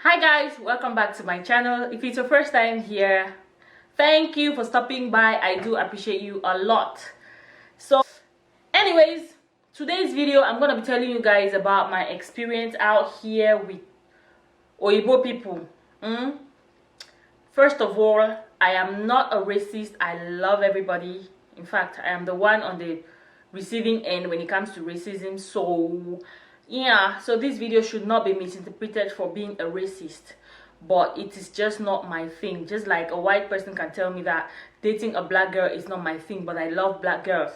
Hi guys, welcome back to my channel. If it's your first time here, thank you for stopping by. I do appreciate you a lot. So anyways, today's video I'm gonna be telling you guys about my experience out here with Oyibo people. First of all, I am not a racist. I love everybody. In fact, I am the one on the receiving end when it comes to racism. So yeah, so this video should not be misinterpreted for being a racist, but it is just not my thing. Just like a white person can tell me that dating a black girl is not my thing, but I love black girls.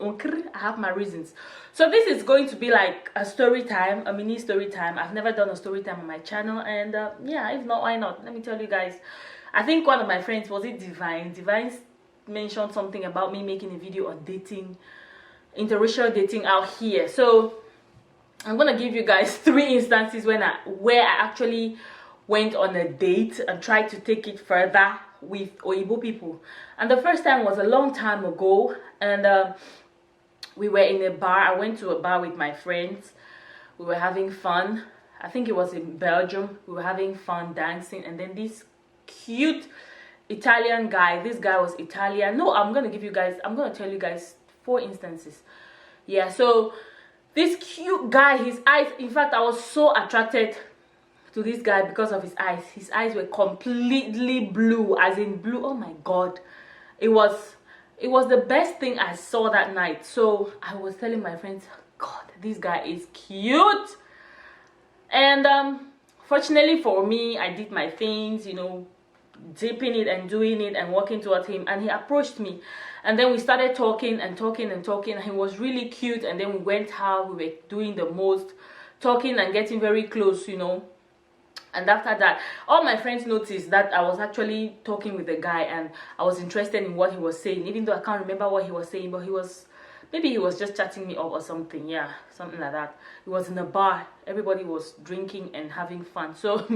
Okay, I have my reasons. So this is going to be like a story time, a mini story time. I've never done a story time on my channel, and yeah, if not, why not? Let me tell you guys. I think one of my friends, was it Divine mentioned something about me making a video on dating, interracial dating out here. So I'm gonna give you guys 3 instances where I actually went on a date and tried to take it further with Oyibo people. And the first time was a long time ago, and we were in a bar. I went to a bar with my friends. We were having fun. I think it was in Belgium. We were having fun dancing, and then this cute Italian guy, this guy was Italian. No, I'm gonna tell you guys 4 instances. Yeah, so this cute guy, his eyes, in fact, I was so attracted to this guy because of his eyes. His eyes were completely blue, as in blue. Oh my god, it was the best thing I saw that night. So I was telling my friends, god, this guy is cute. And fortunately for me, I did my things, you know, dipping it and doing it and walking towards him, and he approached me, and then we started talking and talking and talking, and he was really cute. And then we went out, we were doing the most, talking and getting very close, you know. And after that, all my friends noticed that I was actually talking with the guy, and I was interested in what he was saying, even though I can't remember what he was saying. But maybe he was just chatting me up or something. Yeah, something like that. It was in a bar, everybody was drinking and having fun. So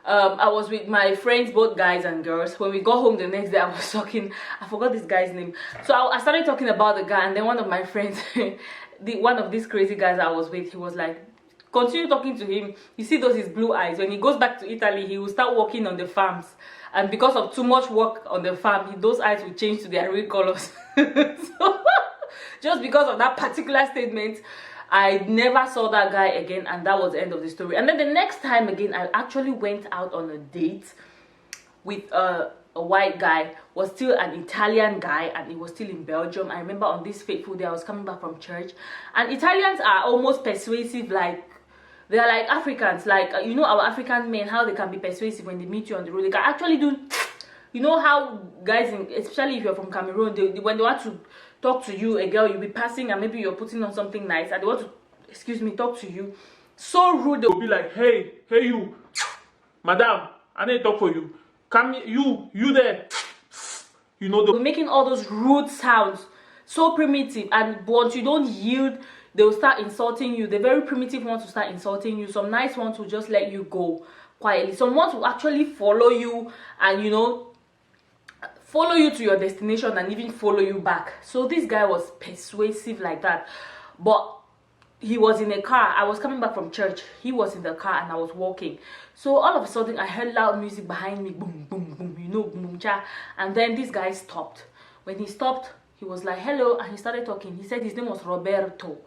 I was with my friends, both guys and girls. When we got home the next day, I was talking, I forgot this guy's name. So I started talking about the guy, and then one of my friends, one of these crazy guys I was with, he was like, continue talking to him. You see his blue eyes. When he goes back to Italy, he will start working on the farms, and because of too much work on the farm, those eyes will change to their real colors. So just because of that particular statement, I never saw that guy again, and that was the end of the story. And then the next time again, I actually went out on a date with a white guy, was still an Italian guy, and he was still in Belgium. I remember on this fateful day, I was coming back from church, and Italians are almost persuasive, like they are like Africans, like you know, our African men, how they can be persuasive when they meet you on the road. They can actually do, you know how guys, especially if you're from Cameroon, when they want to talk to you, a girl, you'll be passing and maybe you're putting on something nice, and they want to, excuse me, talk to you so rude. They'll be like, hey you, madam, I need to talk for you, come here, you there, you know, they're making all those rude sounds, so primitive. And once you don't yield, they'll start insulting you. The very primitive ones will start insulting you. Some nice ones will just let you go quietly. Some ones will actually follow you, and you know, follow you to your destination and even follow you back. So this guy was persuasive like that. But he was in a car. I was coming back from church. He was in the car and I was walking. So all of a sudden I heard loud music behind me, boom boom boom, you know, boom cha. And then this guy stopped. When he stopped, he was like, hello, and he started talking. He said his name was Roberto.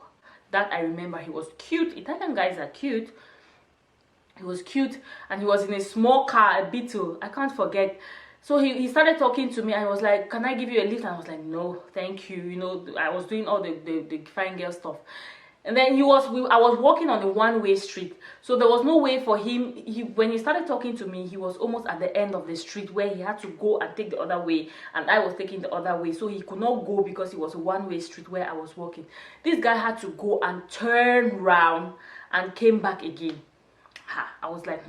That I remember. He was cute. Italian guys are cute. He was cute, and he was in a small car, a Beetle, I can't forget. So he started talking to me, and I was like, can I give you a lift? And I was like, no, thank you. You know, I was doing all the fine girl stuff. And then I was walking on a one-way street, so there was no way for him. When he started talking to me, he was almost at the end of the street where he had to go and take the other way, and I was taking the other way, so he could not go because it was a one-way street where I was walking. This guy had to go and turn round and came back again. I was like,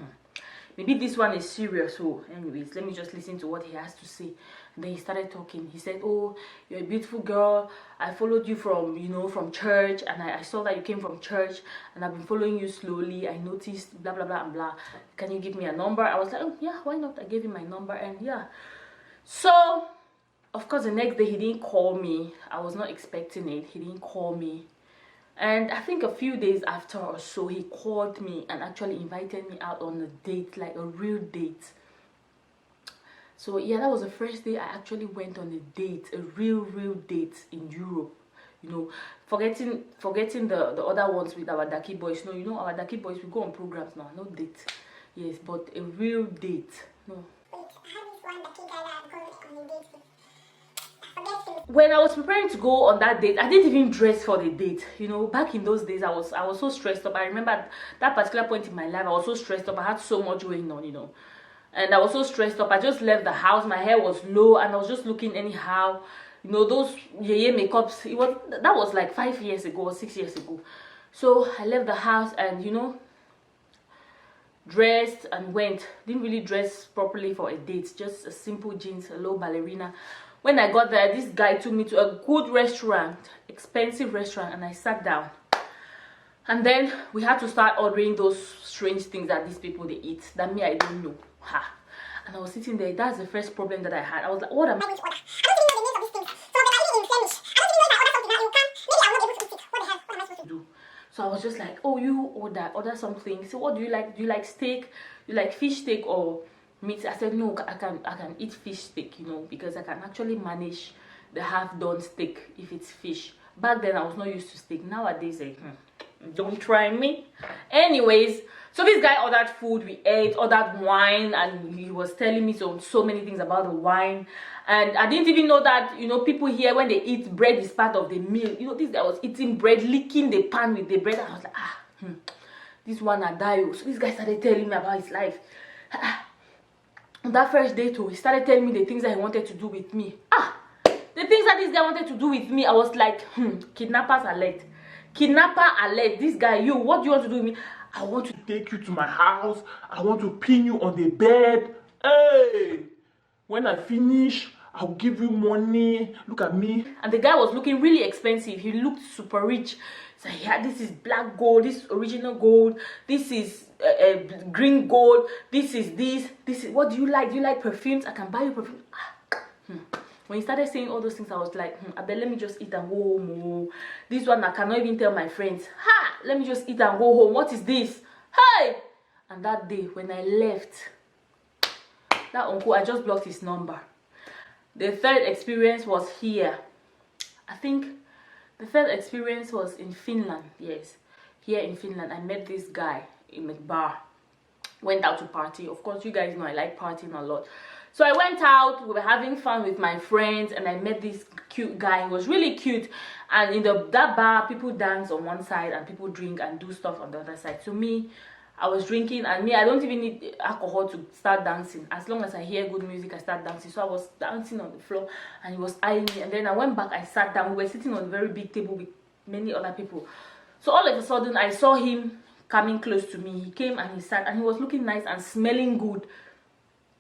maybe this one is serious. So anyways, let me just listen to what he has to say. And then he started talking. He said, oh, you're a beautiful girl. I followed you from, you know, from church, and I saw that you came from church, and I've been following you slowly. I noticed blah blah blah and blah. Can you give me a number? I was like, oh yeah, why not? I gave him my number, and yeah. So of course the next day he didn't call me. I was not expecting it. He didn't call me. And I think a few days after or so, he called me and actually invited me out on a date, like a real date. So yeah, that was the first day I actually went on a date, a real date in Europe. You know, forgetting the other ones with our Daki boys. No, you know, our Daki boys, we go on programs now, no date. Yes, but a real date. No. When I was preparing to go on that date, I didn't even dress for the date. You know, back in those days, I was so stressed up. I remember that particular point in my life, I was so stressed up. I had so much going on, you know, and I was so stressed up. I just left the house. My hair was low, and I was just looking anyhow. You know, those yeye makeups. That was like 5 years ago or 6 years ago. So I left the house and, you know, dressed and went. Didn't really dress properly for a date. Just a simple jeans, a low ballerina. When I got there, this guy took me to a good restaurant, expensive restaurant, and I sat down. And then we had to start ordering those strange things that these people, they eat. That me, I don't know. Ha. And I was sitting there. That's the first problem that I had. I was like, what am I going to order? So I was just like, oh, you order something. So what do you like? Do you like steak? Do you like fish steak or meat? I said no, I can eat fish steak, you know, because I can actually manage the half-done steak if it's fish. Back then I was not used to steak. Nowadays, don't try me. Anyways, so this guy ordered food, we ate, ordered wine, and he was telling me so many things about the wine. And I didn't even know that, you know, people here, when they eat, bread is part of the meal. You know, this guy was eating bread, licking the pan with the bread, and I was like, this one I die. So this guy started telling me about his life. On that first day too, he started telling me the things that he wanted to do with me. The things that this guy wanted to do with me, I was like, kidnappers alert. Kidnapper alert. This guy, you, what do you want to do with me? I want to take you to my house. I want to pin you on the bed. Hey, when I finish, I'll give you money. Look at me. And the guy was looking really expensive. He looked super rich. So yeah, this is black gold. This is original gold. This is green gold. This is what do you like? Do you like perfumes? I can buy you perfume. When he started saying all those things, I was like, I bet let me just eat and go home. This one I cannot even tell my friends. Let me just eat and go home. What is this? Hey! And that day when I left, that uncle, I just blocked his number. The third experience was here. I think the third experience was in Finland. Yes, here in Finland, I met this guy in a bar. Went out to party. Of course, you guys know I like partying a lot. So I went out, we were having fun with my friends, and I met this cute guy. He was really cute, and in that bar, people dance on one side and people drink and do stuff on the other side. So me, I was drinking, and me, I don't even need alcohol to start dancing. As long as I hear good music, I start dancing. So I was dancing on the floor, and he was eyeing me, and then I went back, I sat down. We were sitting on a very big table with many other people. So all of a sudden, I saw him coming close to me. He came and he sat, and he was looking nice and smelling good.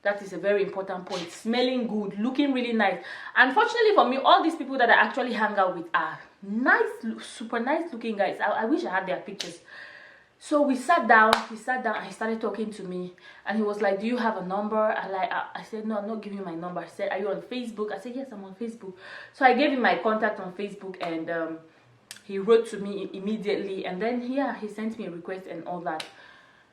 That is a very important point. Smelling good, looking really nice. Unfortunately for me, all these people that I actually hang out with are nice, super nice looking guys. I wish I had their pictures. So we sat down, and he started talking to me, and he was like, do you have a number? I said, no, I'm not giving you my number. He said, are you on Facebook? I said, yes, I'm on Facebook. So I gave him my contact on Facebook, and he wrote to me immediately, and then yeah, he sent me a request and all that.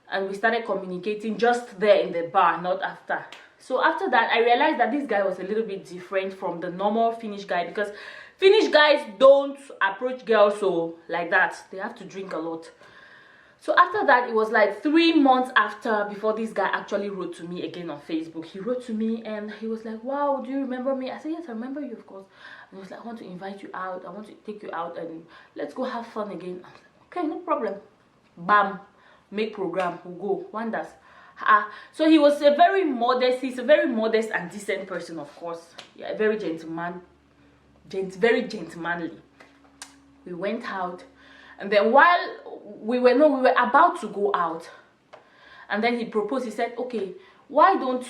And we started communicating just there in the bar, not after. So after that, I realized that this guy was a little bit different from the normal Finnish guy, because Finnish guys don't approach girls so like that. They have to drink a lot. So after that, it was like 3 months after before this guy actually wrote to me again on Facebook. He wrote to me and he was like, wow, do you remember me? I said, yes, I remember you, of course. And he was like, I want to invite you out. I want to take you out and let's go have fun again. I was like, okay, no problem. Bam. Make program, we'll go. Wonders. So he was he's a very modest and decent person, of course. Yeah, very very gentlemanly. We went out, and then while we were about to go out, and then he proposed. He said, okay, why don't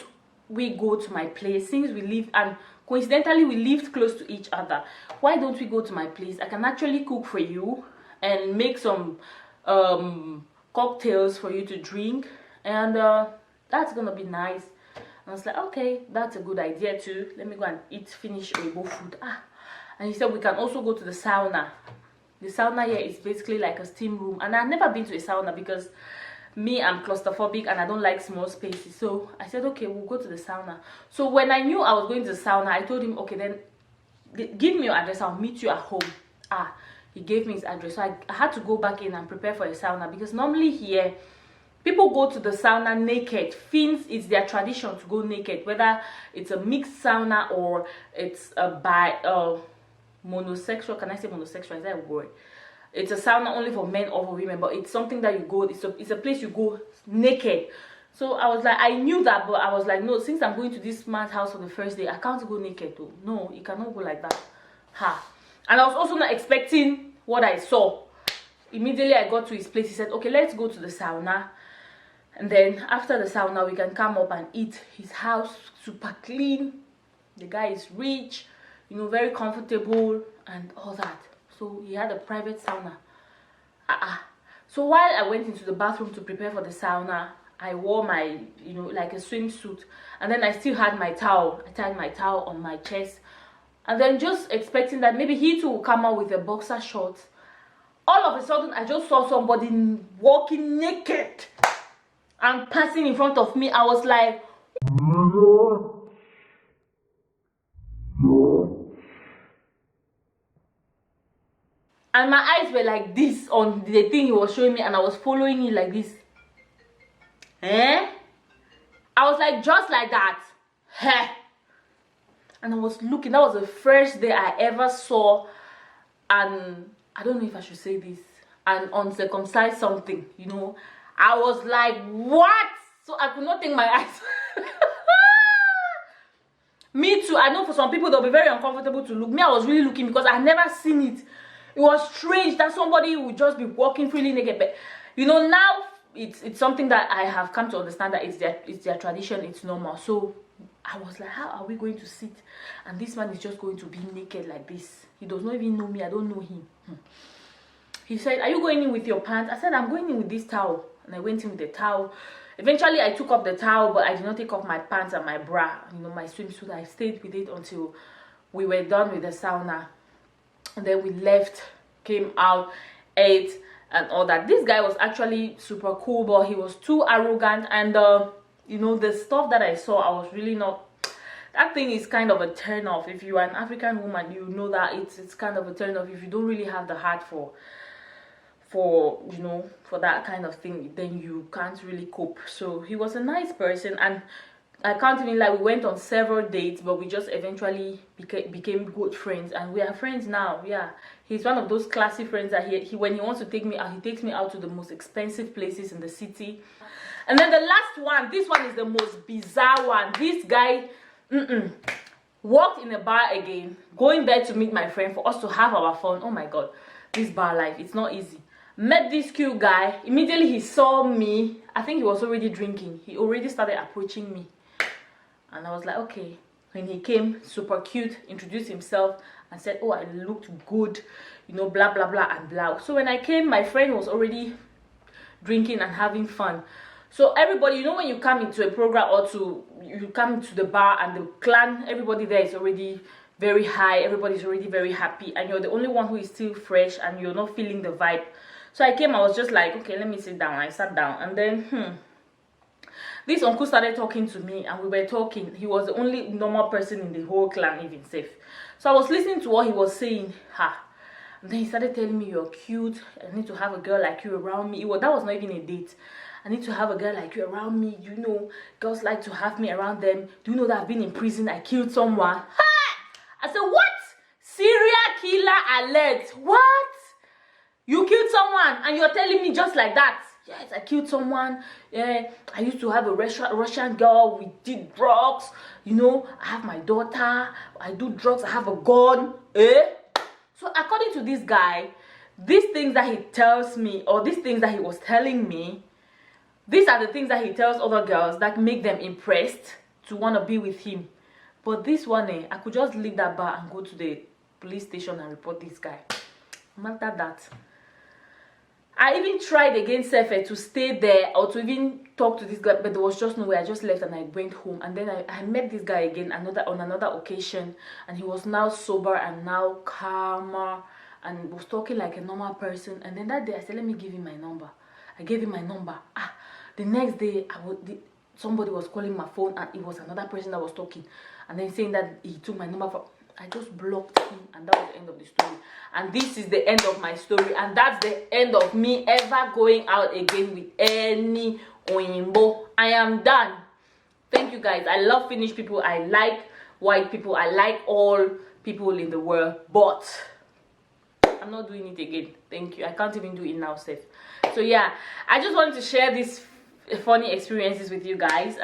we go to my place, since we live, and coincidentally we lived close to each other. Why don't we go to my place? I can actually cook for you and make some cocktails for you to drink, and that's gonna be nice. And I was like, okay, that's a good idea too. Let me go and finish Oibo food. And he said we can also go to the sauna. The sauna here is basically like a steam room, and I've never been to a sauna because me, I'm claustrophobic and I don't like small spaces. So I said, okay, we'll go to the sauna. So when I knew I was going to the sauna, I told him, okay, then give me your address, I'll meet you at home. He gave me his address. So I had to go back in and prepare for a sauna, because normally here people go to the sauna naked. Finns, it's their tradition to go naked, whether it's a mixed sauna or it's a monosexual. Can I say monosexual? Is that a word? It's a sauna only for men or for women, but it's something that you go, it's a place you go naked. So I was like, I knew that, but I was like, no, since I'm going to this man's house for the first day, I can't go naked though. No, you cannot go like that. And I was also not expecting what I saw. Immediately I got to his place, he said, okay, let's go to the sauna. And then after the sauna, we can come up and eat. His house, super clean. The guy is rich, you know, very comfortable and all that. So he had a private sauna. So while I went into the bathroom to prepare for the sauna, I wore my, you know, like a swimsuit. And then I still had my towel. I tied my towel on my chest. And then just expecting that maybe he too will come out with a boxer shorts. All of a sudden, I just saw somebody walking naked and passing in front of me. I was like, and my eyes were like this on the thing he was showing me, and I was following it like this. I was like, just like that. And I was looking. That was the first day I ever saw, and I don't know if I should say this, an uncircumcised something, you know. I was like, what? So I could not take my eyes. Me too. I know for some people they'll be very uncomfortable to look. Me, I was really looking because I never seen it. It was strange that somebody would just be walking freely naked. But you know, now it's something that I have come to understand, that it's their tradition, it's normal. So I was like, how are we going to sit and this man is just going to be naked like this? He does not even know me, I don't know him. He said, are you going in with your pants? I said, I'm going in with this towel. And I went in with the towel. Eventually I took off the towel, but I did not take off my pants and my bra, you know, my swimsuit. I stayed with it until we were done with the sauna. And then we left, came out, ate and all that. This guy was actually super cool, but he was too arrogant. And you know, the stuff that I saw, I was really not. That thing is kind of a turn off. If you are an African woman, you know that it's kind of a turn off. If you don't really have the heart for you know, for that kind of thing, then you can't really cope. So he was a nice person, and I can't even lie, we went on several dates, but we just eventually became good friends, and we are friends now. Yeah, he's one of those classy friends that he when he wants to take me out, he takes me out to the most expensive places in the city. And then the last one, this one is the most bizarre one. This guy walked in a bar again, going there to meet my friend for us to have our fun. Oh my god, this bar life, it's not easy. Met this cute guy. Immediately he saw me. I think he was already drinking. He already started approaching me, and I was like, okay. When he came, super cute, introduced himself and said, oh, I looked good, you know, blah blah blah and blah. So when I came, my friend was already drinking and having fun. So everybody, you know, when you come into a program or you come to the bar and the clan, everybody there is already very high, everybody's already very happy, and you're the only one who is still fresh and you're not feeling the vibe. So I came, I was just like, okay, let me sit down. I sat down, and then this uncle started talking to me, and we were talking. He was the only normal person in the whole clan, even safe. So I was listening to what he was saying. And then he started telling me, you're cute, I need to have a girl like you around me. That was not even a date. I need to have a girl like you around me. You know, girls like to have me around them. Do you know that I've been in prison? I killed someone. I said, what? Serial killer alert. What? You killed someone and you're telling me just like that? Yes, I killed someone. Yeah, I used to have a Russian girl. We did drugs. You know, I have my daughter. I do drugs. I have a gun. So according to this guy, these things that he tells me, or these things that he was telling me, these are the things that he tells other girls that make them impressed to want to be with him. But this one, I could just leave that bar and go to the police station and report this guy. No matter that. I even tried again, Sefe, to stay there or to even talk to this guy, but there was just no way. I just left and I went home. And then I met this guy again on another occasion, and he was now sober and now calmer and was talking like a normal person. And then that day I said, let me give him my number. I gave him my number. The next day somebody was calling my phone, and it was another person that was talking, and then saying that he took my number from. I just blocked him, and that was the end of the story. And this is the end of my story, and that's the end of me ever going out again with any Oyinbo. I am done. Thank you guys. I love Finnish people. I like white people. I like all people in the world, but I'm not doing it again. Thank you. I can't even do it now, Steph. So yeah, I just wanted to share these funny experiences with you guys.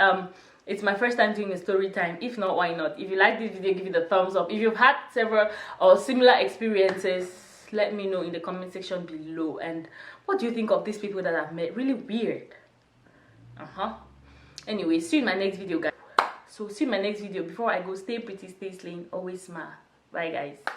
It's my first time doing a story time. If not, why not? If you like this video, give it a thumbs up. If you've had several or similar experiences, let me know in the comment section below. And what do you think of these people that I've met? Really weird. Anyway, see you in my next video, guys. So see you in my next video. Before I go, stay pretty, stay slaying, always smile. Bye, guys.